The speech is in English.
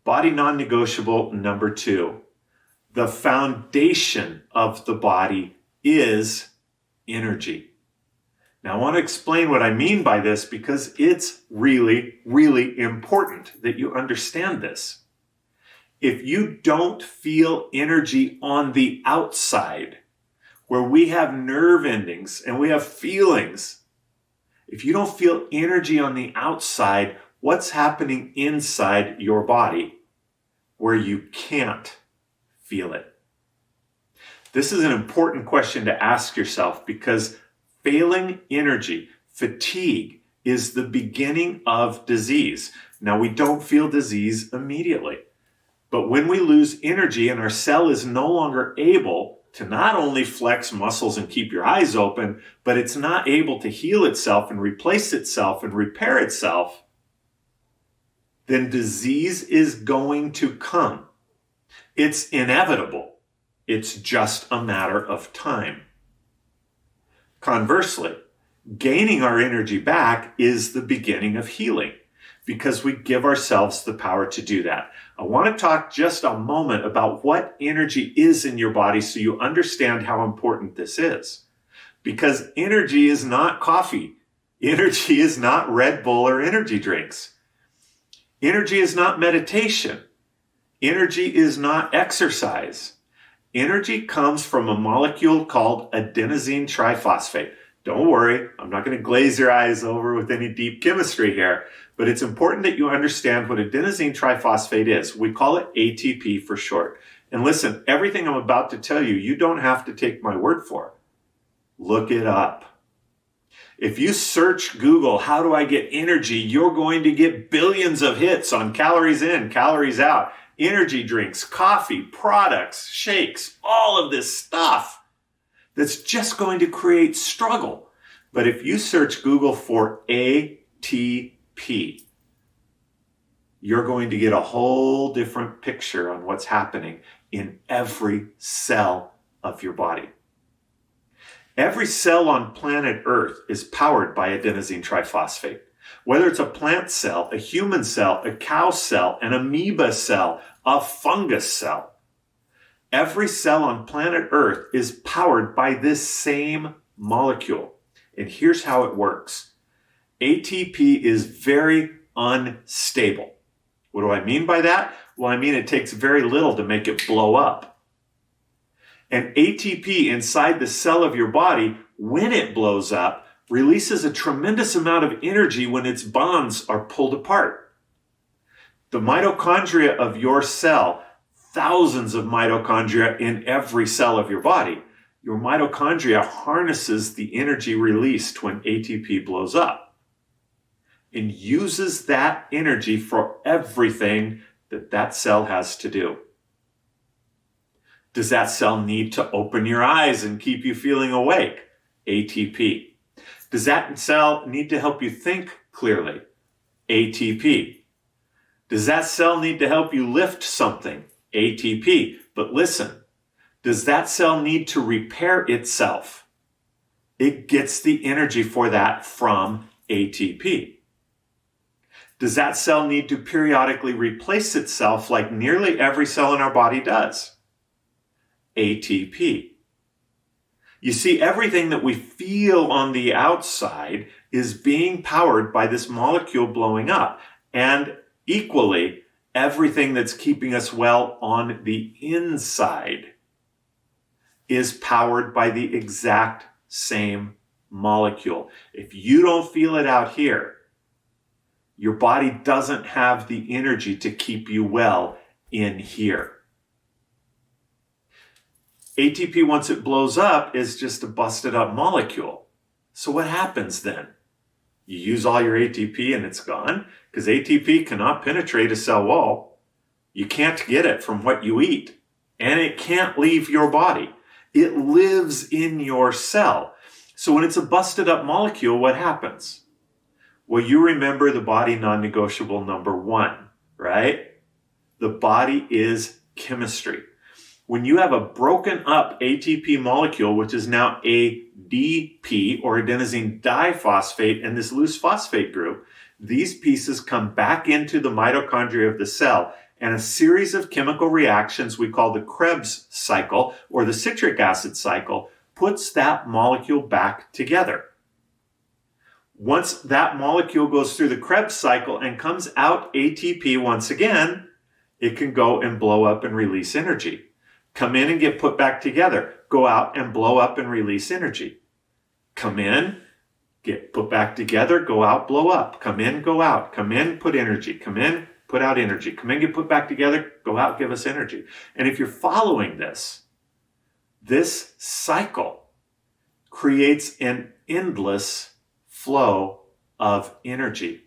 Body non-negotiable number 2. The foundation of the body is energy. Now, I want to explain what I mean by this because it's really, really important that you understand this. If you don't feel energy on the outside, where we have nerve endings and we have feelings, if you don't feel energy on the outside, what's happening inside your body where you can't feel it? This is an important question to ask yourself because failing energy, fatigue, is the beginning of disease. Now, we don't feel disease immediately, but when we lose energy and our cell is no longer able to not only flex muscles and keep your eyes open, but it's not able to heal itself and replace itself and repair itself, then disease is going to come. It's inevitable. It's just a matter of time. Conversely, gaining our energy back is the beginning of healing because we give ourselves the power to do that. I want to talk just a moment about what energy is in your body so you understand how important this is. Because energy is not coffee. Energy is not Red Bull or energy drinks. Energy is not meditation. Energy is not exercise. Energy comes from a molecule called adenosine triphosphate. Don't worry, I'm not going to glaze your eyes over with any deep chemistry here, but it's important that you understand what adenosine triphosphate is. We call it ATP for short. And listen, everything I'm about to tell you, you don't have to take my word for. Look it up. If you search Google, how do I get energy? You're going to get billions of hits on calories in, calories out, energy drinks, coffee, products, shakes, all of this stuff that's just going to create struggle. But if you search Google for ATP, you're going to get a whole different picture on what's happening in every cell of your body. Every cell on planet Earth is powered by adenosine triphosphate. Whether it's a plant cell, a human cell, a cow cell, an amoeba cell, a fungus cell, every cell on planet Earth is powered by this same molecule. And here's how it works. ATP is very unstable. What do I mean by that? Well, I mean it takes very little to make it blow up. And ATP inside the cell of your body, when it blows up, releases a tremendous amount of energy when its bonds are pulled apart. The mitochondria of your cell, thousands of mitochondria in every cell of your body, your mitochondria harnesses the energy released when ATP blows up and uses that energy for everything that cell has to do. Does that cell need to open your eyes and keep you feeling awake? ATP. Does that cell need to help you think clearly? ATP. Does that cell need to help you lift something? ATP. But listen, does that cell need to repair itself? It gets the energy for that from ATP. Does that cell need to periodically replace itself like nearly every cell in our body does? ATP. You see, everything that we feel on the outside is being powered by this molecule blowing up. And equally, everything that's keeping us well on the inside is powered by the exact same molecule. If you don't feel it out here, your body doesn't have the energy to keep you well in here. ATP, once it blows up, is just a busted up molecule. So what happens then? You use all your ATP and it's gone because ATP cannot penetrate a cell wall. You can't get it from what you eat and it can't leave your body. It lives in your cell. So when it's a busted up molecule, what happens? Well, you remember the body non-negotiable number 1, right? The body is chemistry. When you have a broken up ATP molecule, which is now ADP or adenosine diphosphate and this loose phosphate group, these pieces come back into the mitochondria of the cell and a series of chemical reactions we call the Krebs cycle or the citric acid cycle puts that molecule back together. Once that molecule goes through the Krebs cycle and comes out ATP once again, it can go and blow up and release energy. Come in and get put back together. Go out and blow up and release energy. Come in, get put back together, go out, blow up. Come in, go out. Come in, put energy. Come in, put out energy. Come in, get put back together, go out, give us energy. And if you're following this cycle creates an endless flow of energy.